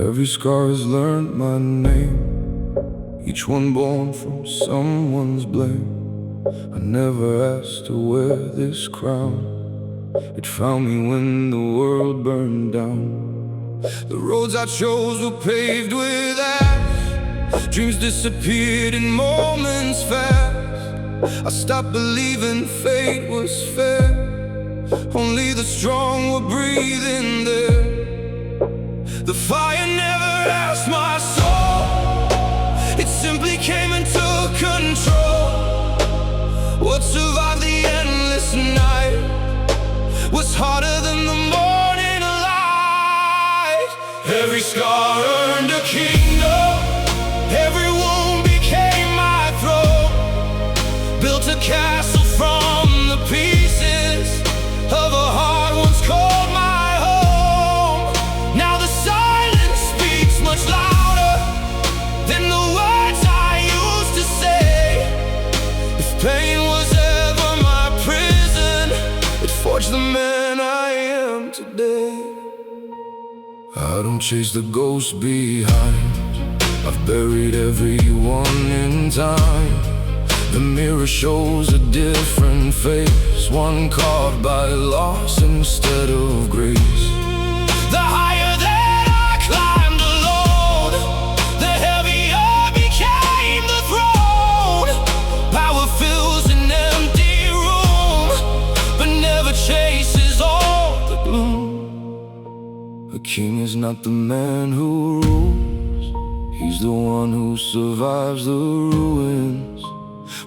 Every scar has learned my name, each one born from someone's blame. I never asked to wear this crown. It found me when the world burned down. The roads I chose were paved with ash. Dreams disappeared in moments fast. I stopped believing fate was fair. Only the strong were breathing there. The fire never asked my soul, it simply came and took control. What survived the endless night was harder than the morning light. Every scar earned a kingdom, every wound became my throne. Built a castle from the pieces of a heart once called my home. Now the silence speaks much louder than the words I used to say. If pain was ever my prison, it forged the man I am today. I don't chase the ghosts behind, I've buried everyone in time. The mirror shows a different face, one carved by loss instead of grace. The higher that I climbed alone, the heavier became the throne. Power fills an empty room, but never chases all the gloom. A king is not the man who rules, he's the one who survives the ruins.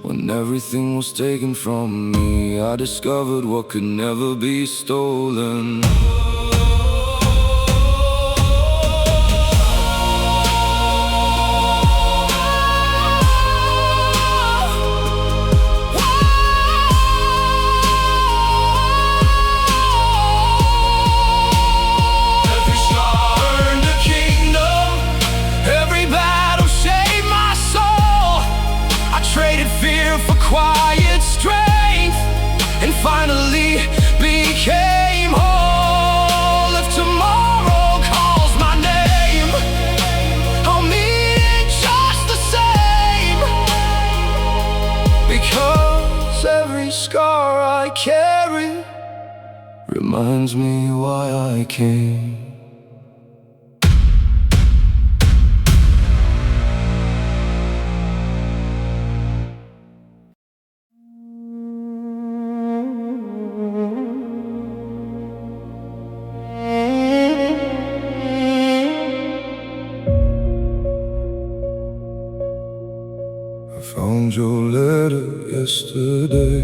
When everything was taken from me, I discovered what could never be stolen. Every scar earned a kingdom, every battle shaped my soul. I traded fear for quiet strength, and finally became whole. If tomorrow calls my name, I'll meet it just the same. Because every scar I carry reminds me why I came. Found your letter yesterday,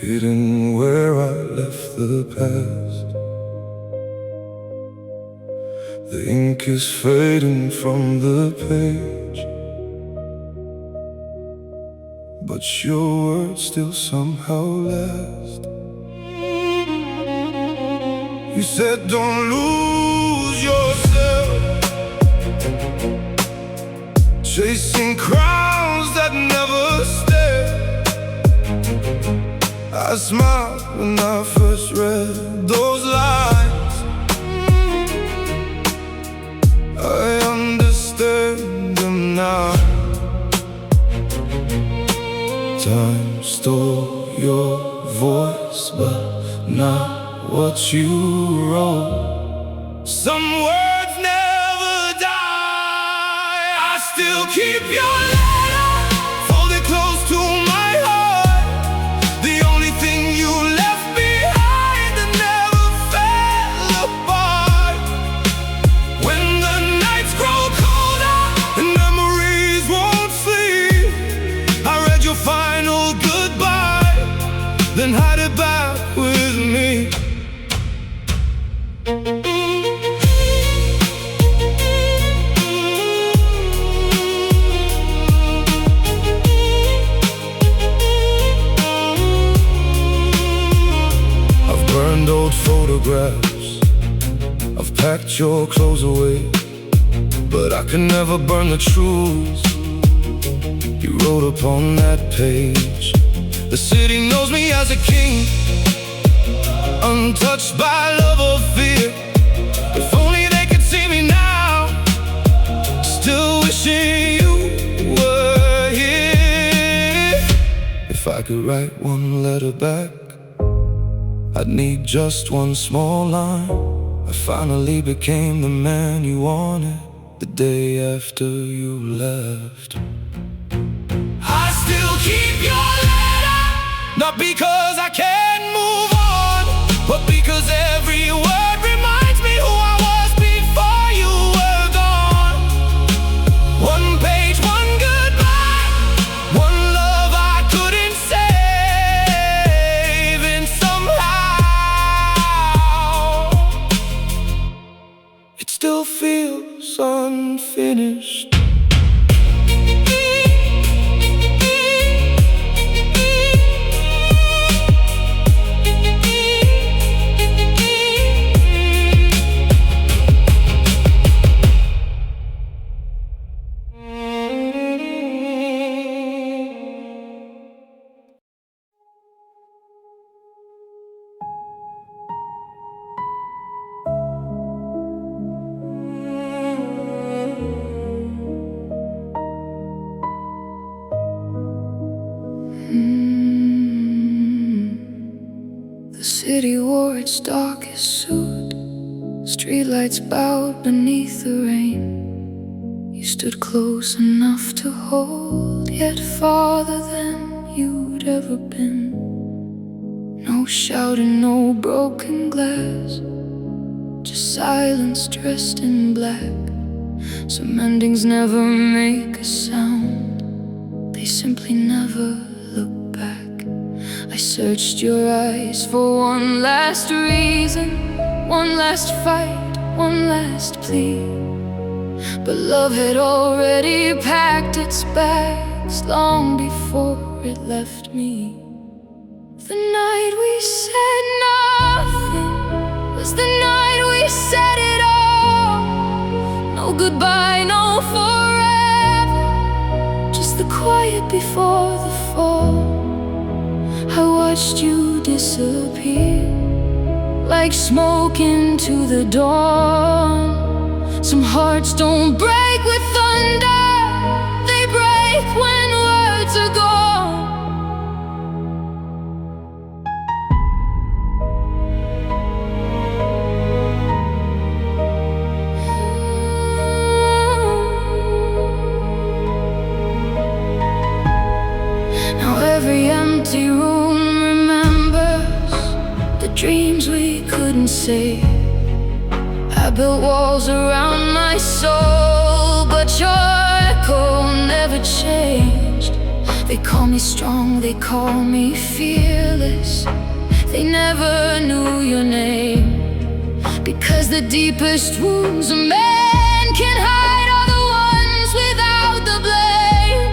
hidden where I left the past. The ink is fading from the page, but your words still somehow last. You said don't lose yourself, chasing crowns that never stay. I smiled when I first read those lines. I understand them now. Time stole your voice, but not what you wrote. Some words never die. I still keep your letter folded close to my heart, the only thing you left behind that never fell apart. When the nights grow colder and memories won't sleep, I read your final goodbye, then hide it back with me. Old photographs, I've packed your clothes away, but I can never burn the truth you wrote upon that page. The city knows me as a king, untouched by love or fear. could write one letter back, I'd need just one small line. I finally became the man you wanted the day after you left. I still keep your letter, not because I can't move on, but because every word reminds me who I was before you were gone. One page, one goodbye, one love I couldn't save, and somehow it still feels unfinished. The city wore its darkest suit, streetlights bowed beneath the rain. You stood close enough to hold, yet farther than you'd ever been. No shouting, no broken glass, just silence dressed in black. Some endings never make a sound, they simply never look back. I searched your eyes for one last reason, one last fight, one last plea, but love had already packed its bags long before it left me. The night we said nothing was the night we said it all. No goodbye, no forever, just the quiet before the fall. I watched you disappear like smoke into the dawn. Some hearts don't break with thunder, they break when words are gone. Now every empty room remembers the dreams we couldn't say. I built walls around my soul, but your echo never changed. They call me strong, they call me fearless, they never knew your name. Because the deepest wounds a man can hide are the ones without the blame.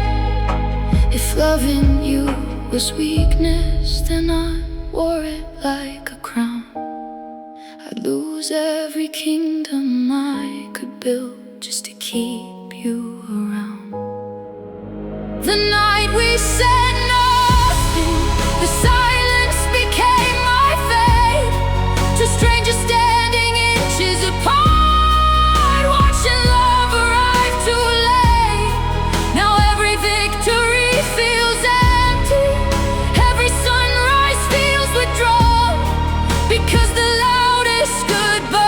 If loving you was weakness, then I wore it like a crown. I'd lose every kingdom I could build just to keep you around. The night we said nothing, the silence became my fate. Two strangers standing inches apart, watching love arrive too late. Now every victory feels empty, every sunrise feels withdrawn, because the loudest goodbye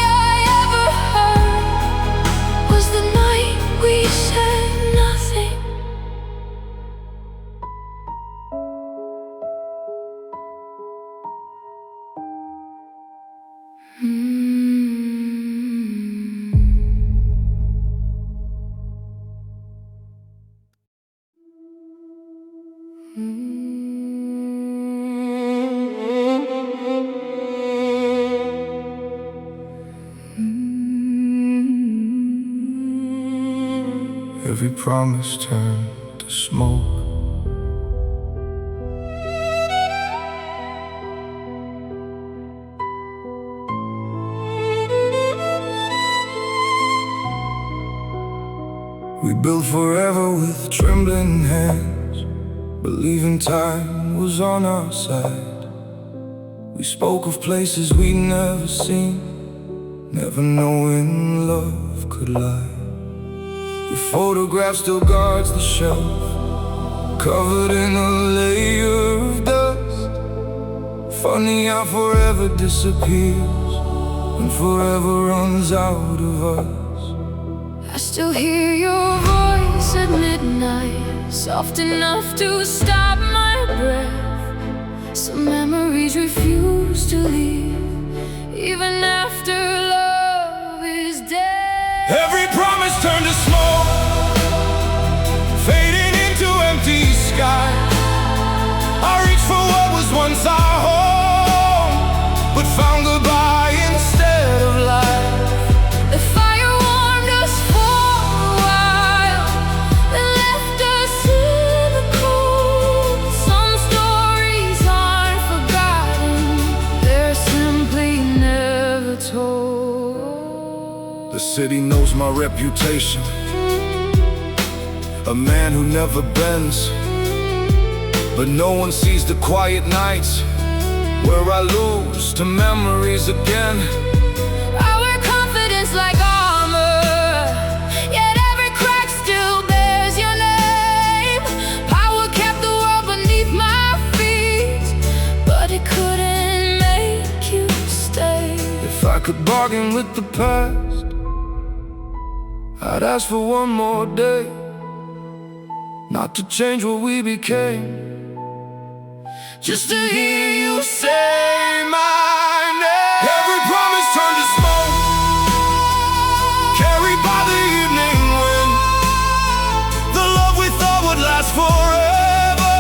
I ever heard was the night we said nothing. Every promise turned to smoke. We built forever with trembling hands, believing time was on our side. We spoke of places we'd never seen, never knowing love could lie. Your photograph still guards the shelf, covered in a layer of dust. Funny how forever disappears and forever runs out of us. I still hear your voice at midnight, soft enough to stop my breath. Some memories refuse to leave, even after love is dead. Every promise turned to smoke, fading into empty sky. I reached for what was once our home, but found goodbye instead of life. The fire warmed us for a while, then left us in the cold. Some stories aren't forgotten, they're simply never told. The city knows my reputation, a man who never bends. But no one sees the quiet nights where I lose to memories again. I wear confidence like armor, yet every crack still bears your name. Power kept the world beneath my feet, but it couldn't make you stay. If I could bargain with the past, I'd ask for one more day, not to change what we became, just to hear you say my name. Every promise turned to smoke, carried by the evening wind. The love we thought would last forever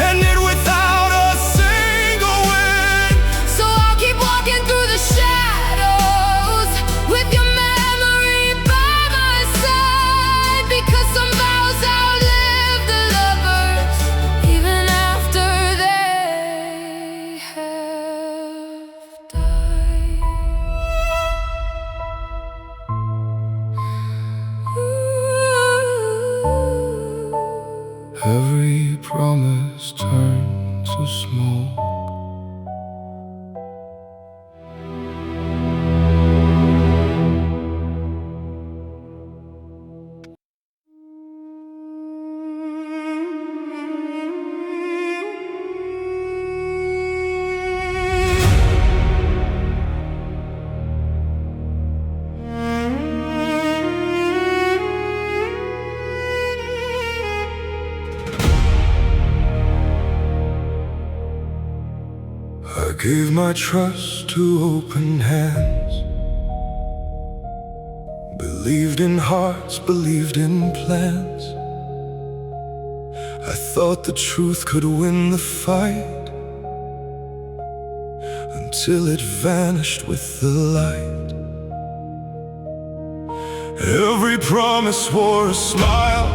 ended without a single win. So I'll keep walking through the shadows with your memory by my side, because some vows outlive the lovers, even after they have died. Every promise turned to smoke. I gave my trust to open hands, believed in hearts, believed in plans. I thought the truth could win the fight, until it vanished with the light. Every promise wore a smile,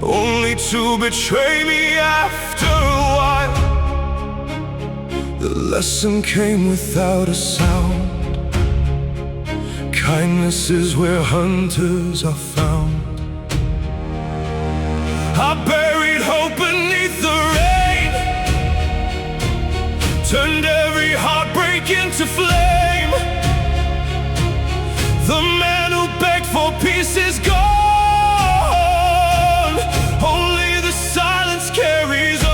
only to betray me after a while. The lesson came without a sound. Kindness is where hunters are found. I buried hope beneath the rain, turned every heartbreak into flame. The man who begged for peace is gone, only the silence carries on.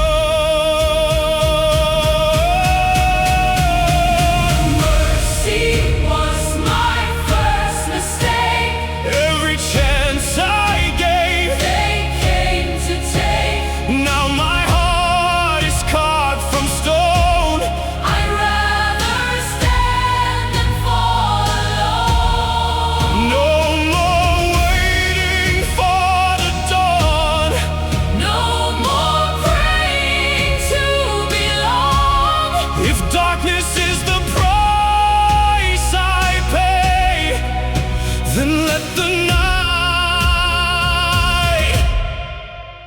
Then let the night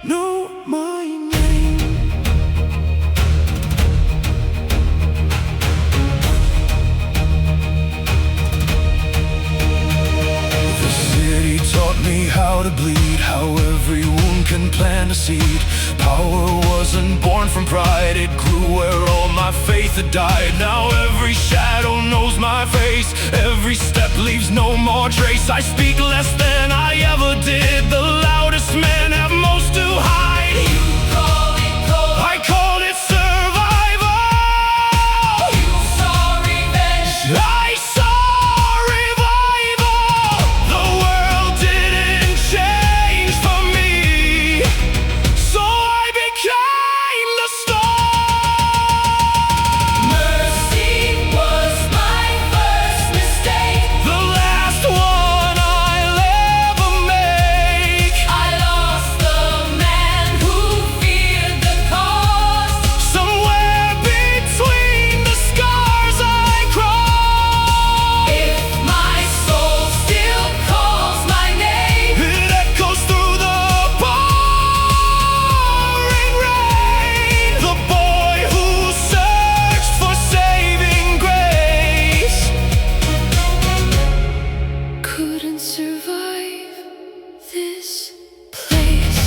know my name. The city taught me how to bleed, how every wound can plant a seed. Power wasn't born from pride, it grew where all my my faith had died. Now every shadow knows my face. Every step leaves no more trace. I speak less than I ever did. The loudest men have most to hide. You call it cold, I called it survival. You saw revenge, I saw revival. The world didn't change for me, so I became the storm. Mercy was my first mistake, the last one I'll ever make. I lost the man who feared the cause. Somewhere between the scars I crossed. If my soul still calls my name, it echoes through the pouring rain. The boy who searched for saving grace couldn't survive this place.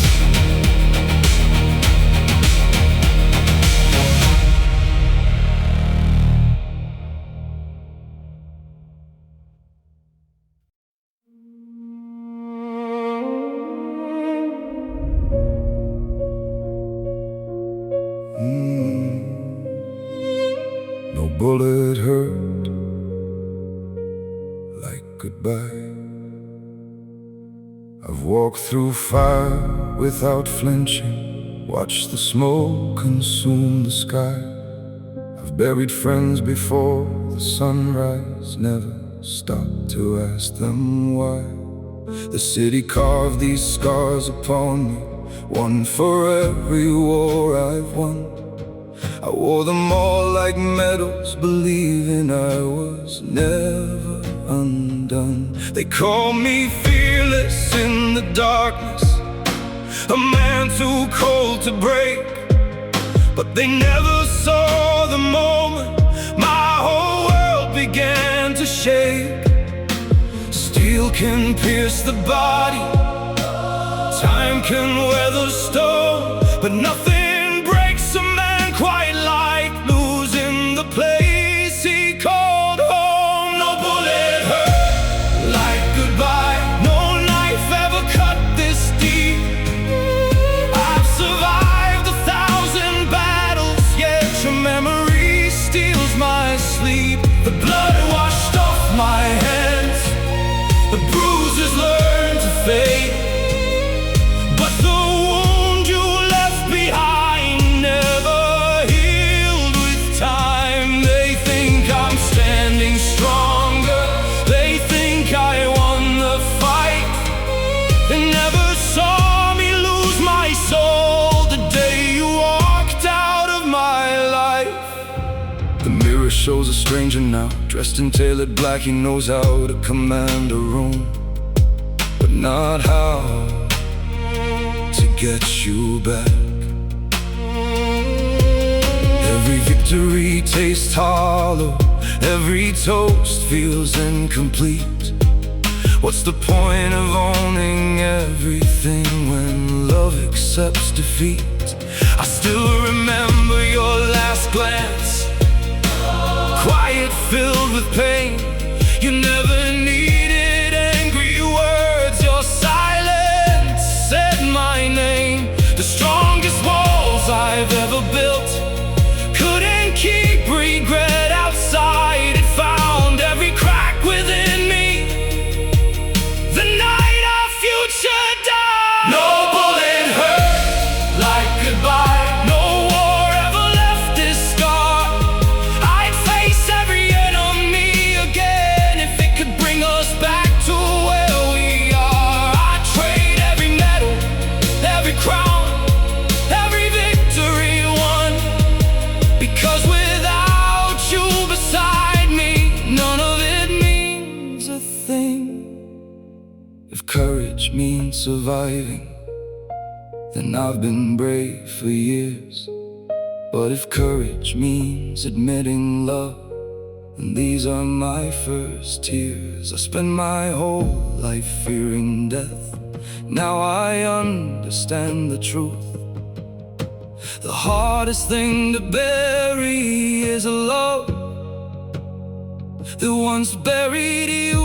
No bullet hurt like goodbye. I've walked through fire without flinching, watched the smoke consume the sky. I've buried friends before the sunrise, never stopped to ask them why. The city carved these scars upon me, one for every war I've won. I wore them all like medals, believing I was never undone. They call me fearless in the darkness, a man too cold to break. But they never saw the moment my whole world began to shake. Steel can pierce the body, time can weather stone, but nothing breaks a man quite like losing the place he called home. No bullet hurt like goodbye, no knife ever cut this deep. I've survived 1,000 battles, yet your memory steals my sleep. The blood washed off my hands, the bruises learned to fade, but the wound you left behind never healed with time. They think I'm standing stronger, they think I won the fight. They never saw me lose my soul the day you walked out of my life. The mirror shows a stranger now, dressed in tailored black. He knows how to command a room, but not how to get you back. Every victory tastes hollow, every toast feels incomplete. What's the point of owning everything when love accepts defeat? I still remember your last glance, quiet, filled with pain. You never needed angry words, your silence said my name. The strongest walls I've ever built couldn't keep regret outside. It found every crack within me the night our future died. No bullet hurt like goodbye, no war ever left this scar. I'd face every enemy again if it could bring us back to where we are. I'd trade every medal, every crown, every victory won, because without you beside me, none of it means a thing. If courage means surviving, then I've been brave for years. But if courage means admitting love, then these are my first tears. I spent my whole life fearing death, now I understand the truth. The hardest thing to bury is a love that once buried you.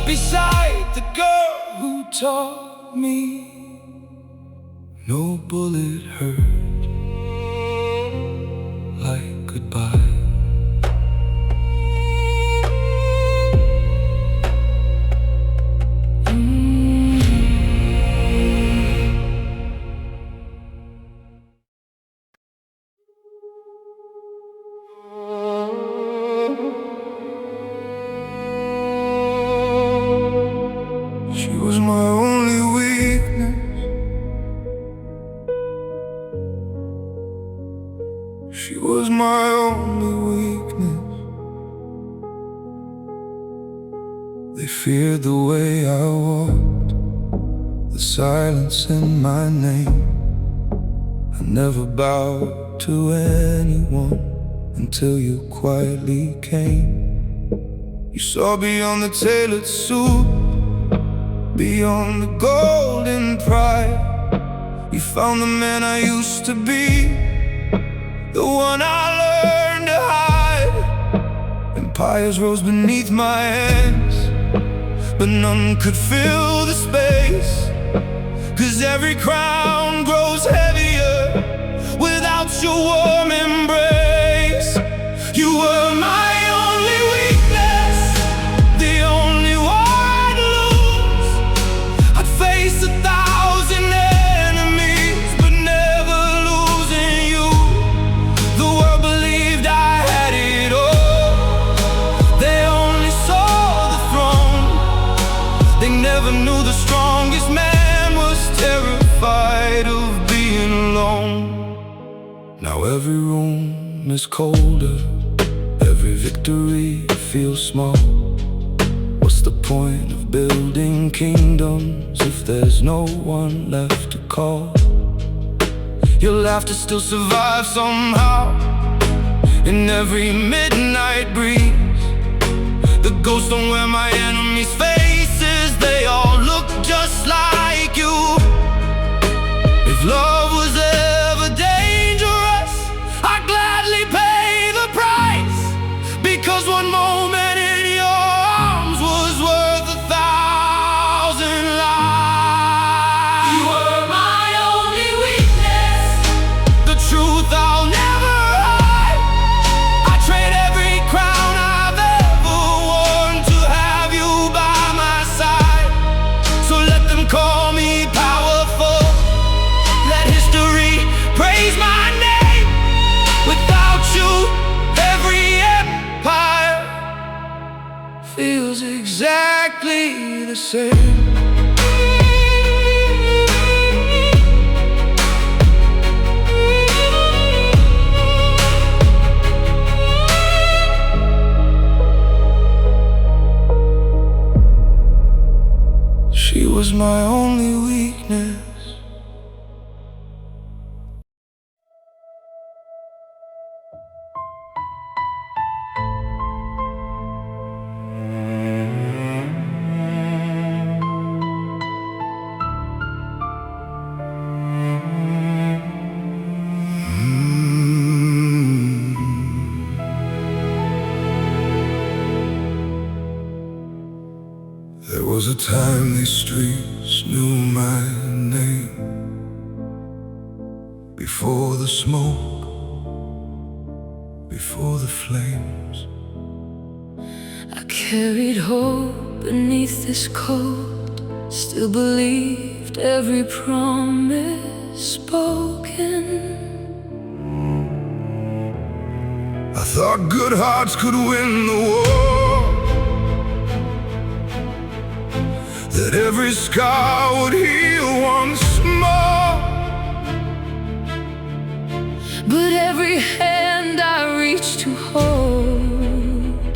Beside the girl who taught me no bullet hurt like goodbye. She was my only weakness. She was my only weakness. They feared the way I walked, the silence in my name. I never bowed to anyone until you quietly came. You saw beyond the tailored suit, beyond the golden pride. You found the man I used to be, the one I learned to hide. Empires rose beneath my hands, but none could fill the space. 'Cause every crown grows heavier without your warm embrace. You were my only weakness, the only war I'd lose. I'd face 1,000 enemies, but never losing you. The world believed I had it all. They only saw the throne. They never knew the strongest man was terrified of being alone. Now every room is colder, every victory feels small. What's the point of building kingdoms if there's no one left to call? Your laughter still survives somehow in every midnight breeze. The ghosts don't wear my enemies' faces, they all look just like you. If love was ever dangerous, I'd gladly pay the price, because one moment in your arms was worth 1,000 lives. You were my only weakness, the truth I'll never hide. I trade every crown I've ever worn to have you by my side. So let them call me powerful, let history praise my name. Without you, every empire feels exactly the same. She was my only weakness. There was a time these streets knew my name. Before the smoke, before the flames, I carried hope beneath this coat, still believed every promise spoken. I thought good hearts could win the war, that every scar would heal once more. But every hand I reached to hold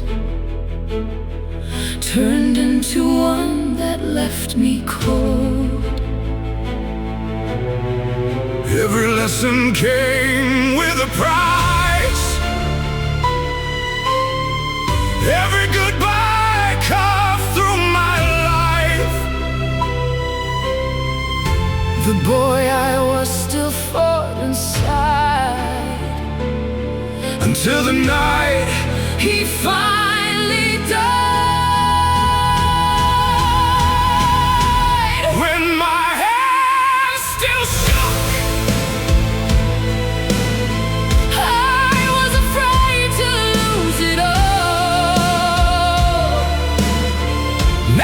turned into one that left me cold. Every lesson came with a price, every goodbye carved through my life. The boy I was still fought inside, until the night he finally died. When my hands still shook, I was afraid to lose it all.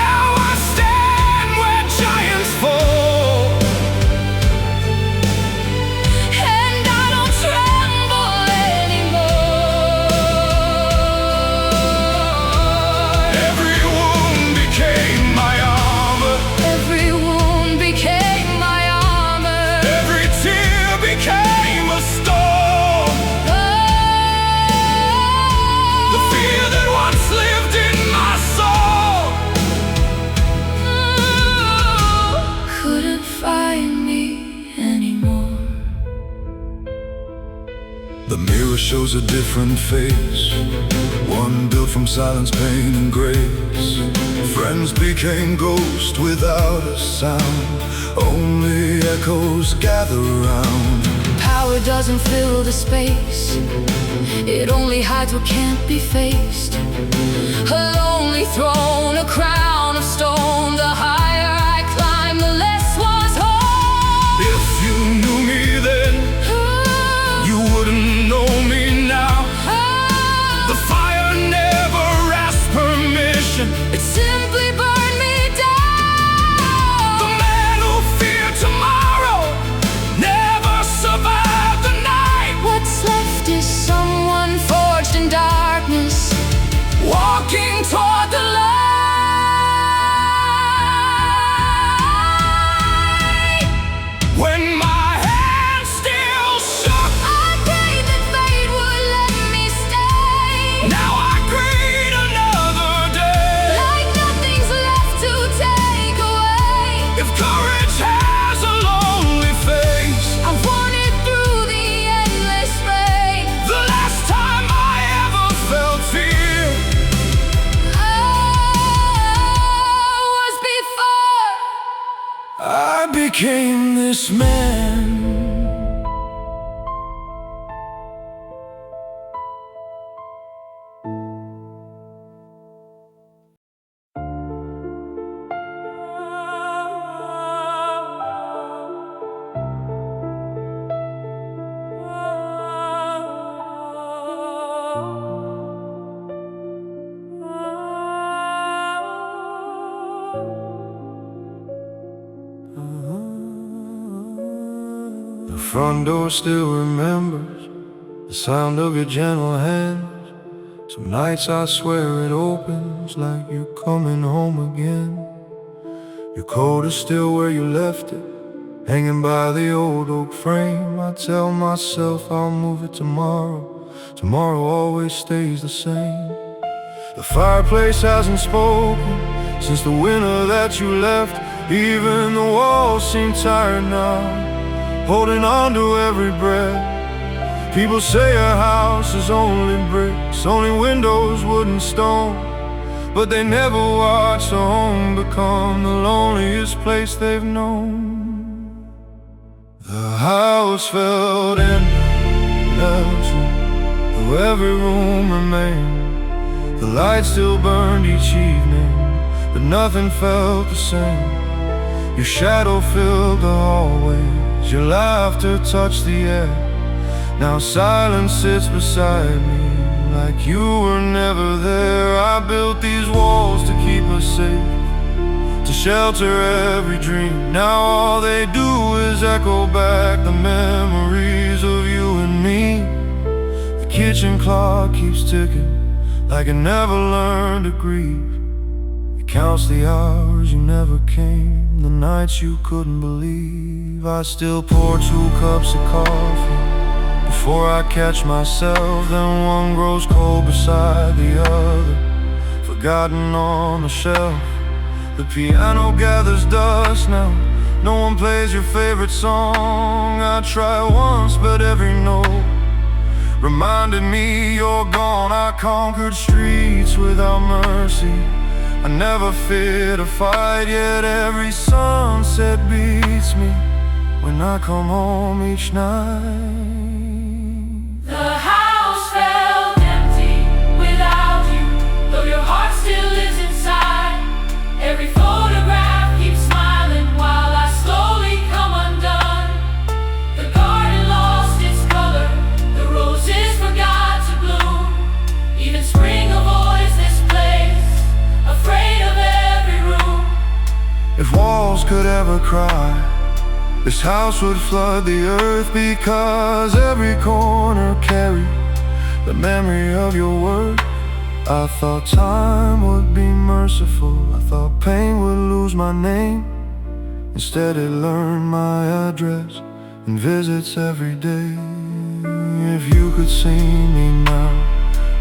now I stand where giants fall, And I don't tremble anymore. every wound became my armor, Every wound became my armor. every tear became a storm. The fear that once lived in my soul Couldn't find me anymore. The mirror shows a different face, one built from silence, pain, and grace. Friends became ghosts without a sound, only echoes gather around. Power doesn't fill the space, it only hides what can't be faced. A lonely throne, a crown of stone. The higher I climb, the less was home. If you knew me then, you wouldn't know me now. The fire never asked permission, It simply burned me down. the man who feared tomorrow never survived the night. What's left is someone forged in darkness, Walking toward the light. When my hands still shook, I prayed that fate would let me stay. now I greet another day. Like nothing's left to take away. If courage has a lonely face, I've wandered through the endless rain. the last time I ever felt fear Was before I became this man. The front door still remembers the sound of your gentle hands. Some nights I swear it opens like you're coming home again. Your coat is still where you left it, hanging by the old oak frame. I tell myself I'll move it tomorrow. Tomorrow always stays the same. The fireplace hasn't spoken since the winter that you left. Even the walls seem tired now, holding on to every breath. People say a house is only bricks, only windows, wood and stone, but they never watch a home become the loneliest place they've known. The house felt empty, empty, though every room remained. The light still burned each evening, but nothing felt the same. Your shadow filled the hallways, your laughter touched the air. Now silence sits beside me like you were never there. I built these walls to keep us safe, to shelter every dream. Now all they do is echo back the memories of you and me. The kitchen clock keeps ticking, like it never learned to grieve. It counts the hours you never came, the nights you couldn't believe. I still pour 2 cups of coffee before I catch myself, then one grows cold beside the other, forgotten on the shelf. The piano gathers dust now, no one plays your favorite song. I tried once, but every note reminded me you're gone. I conquered streets without mercy, I never feared a fight, yet every sunset beats me when I come home each night. The house felt empty without you, though your heart still lives inside. Every photograph keeps smiling while I slowly come undone. The garden lost its color, the roses forgot to bloom. Even spring avoids this place, afraid of every room. If walls could ever cry, this house would flood the earth, because every corner carried the memory of your worth. I thought time would be merciful, I thought pain would lose my name. Instead it learned my address and visits every day. If you could see me now,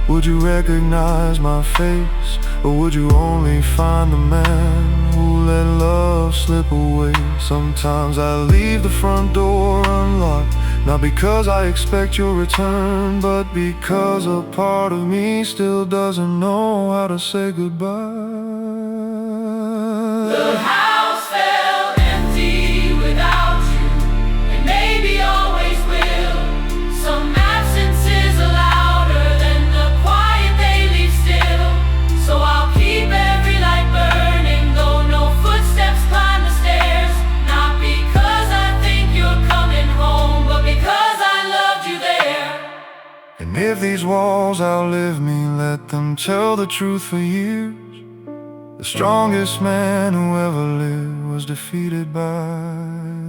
would you recognize my face? Or would you only find the man who let love slip away? Sometimes I leave the front door unlocked, not because I expect your return, but because a part of me still doesn't know how to say goodbye. The house felt empty without you, and maybe always will. Some absences are louder than the quiet they leave still. So I'll keep every light burning, though no footsteps climb the stairs. Not because I think you're coming home, but because I loved you there. And if these walls outlive me, let them tell the truth for years. The strongest man who ever lived was defeated by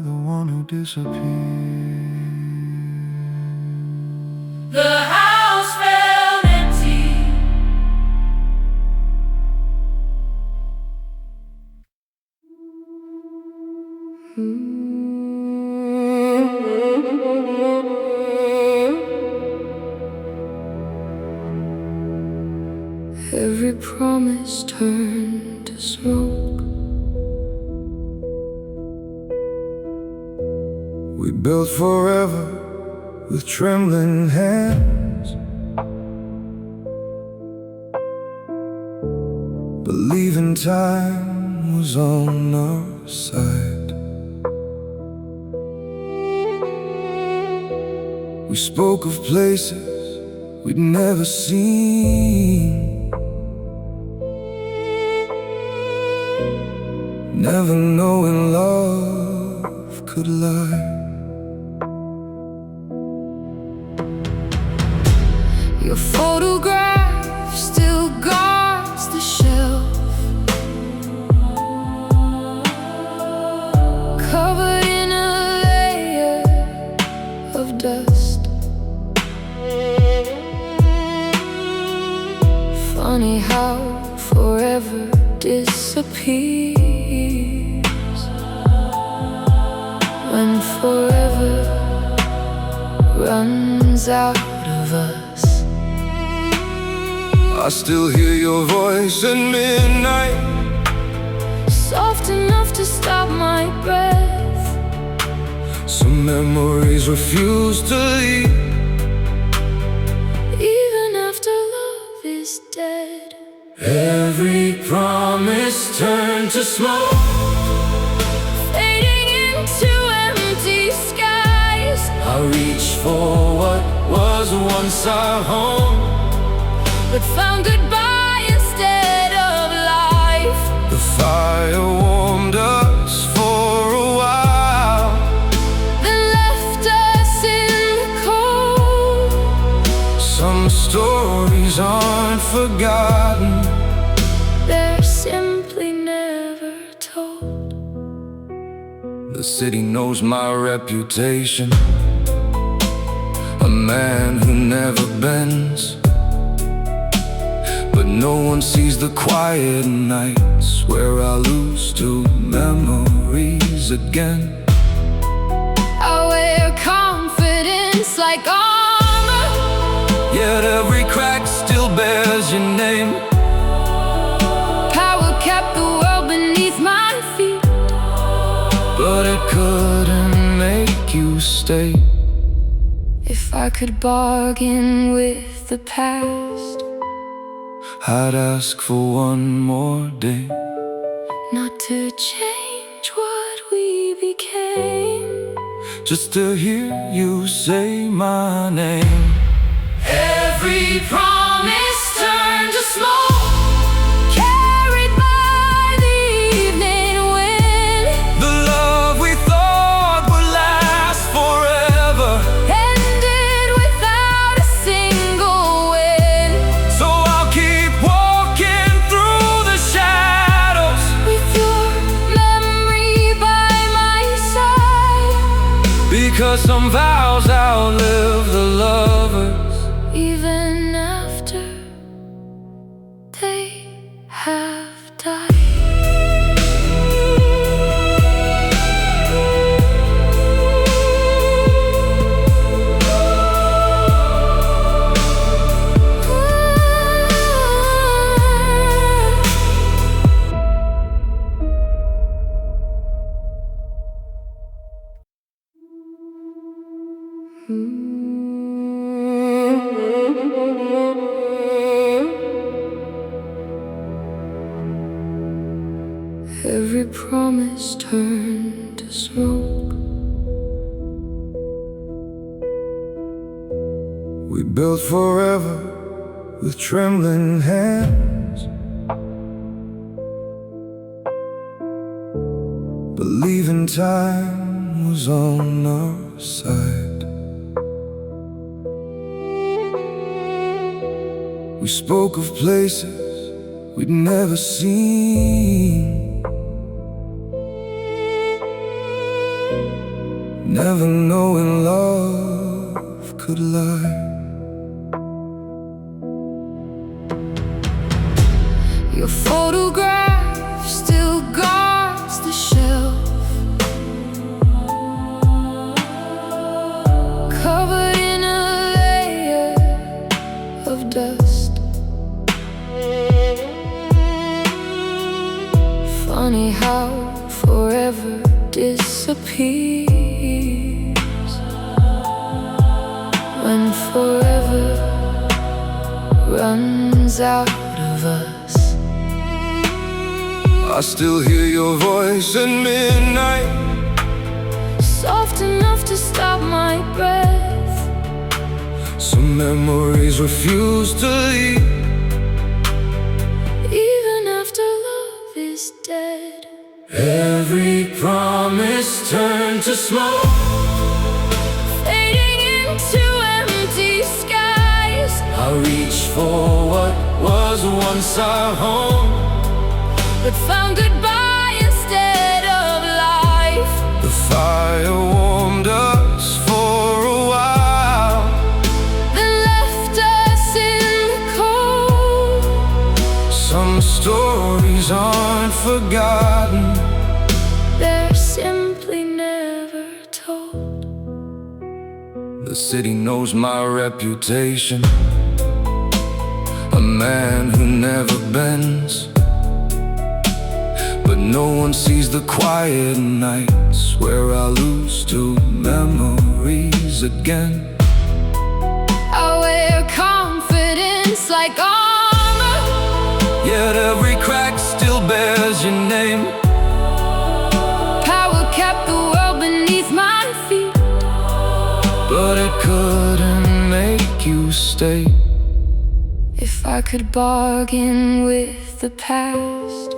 the one who disappeared. The house felt empty. Every promise turned to smoke. We built forever with trembling hands, believing time was on our side. We spoke of places we'd never seen, never knowing love could lie. Your photograph still guards the shelf, covered in a layer of dust. Funny how forever disappears when forever runs out of us. I still hear your voice at midnight, soft enough to stop my breath. some memories refuse to leave. Even after love is dead, Every promise turned to smoke, fading into empty skies. I reach for what was once our home, but found goodbye instead of life. the fire warmed us for a while, Then left us in the cold. some stories aren't forgotten, They're simply never told. the city knows my reputation, a man who never bends, but no one sees the quiet nights where I lose to memories again. I wear confidence like armor, yet every crack still bears your name. Power kept the world beneath my feet, but it couldn't make you stay. If I could bargain with the past, I'd ask for one more day, not to change what we became, just to hear you say my name. Every promise turned to smoke, carried by the evening wind. The love we thought would last forever ended without a single win. So I'll keep walking through the shadows with your memory by my side, because some vows outlive the lovers, even after they have died. Every promise turned to smoke. we built forever with trembling hands, believing time was on our side. We spoke of places we'd never seen, never knowing love could lie. Your photograph still guards the shelf, covered in a layer of dust. Funny how forever disappears when forever runs out of us. I still hear your voice at midnight, Soft enough to stop my breath. some memories refuse to leave. Even after love is dead, Every promise turned to smoke, fading into empty skies. I reach for what was once our home, but found goodbye instead of life. the fire warmed us for a while, Then left us in the cold. some stories aren't forgotten, They're simply never told. the city knows my reputation, a man who never bends, but no one sees the quiet nights where I lose to memories again. I wear confidence like armor, Yet every crack still bears your name. Power kept the world beneath my feet, But it couldn't make you stay. if I could bargain with the past,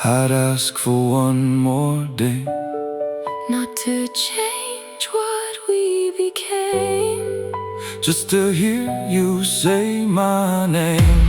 I'd ask for one more day, not to change what we became, just to hear you say my name.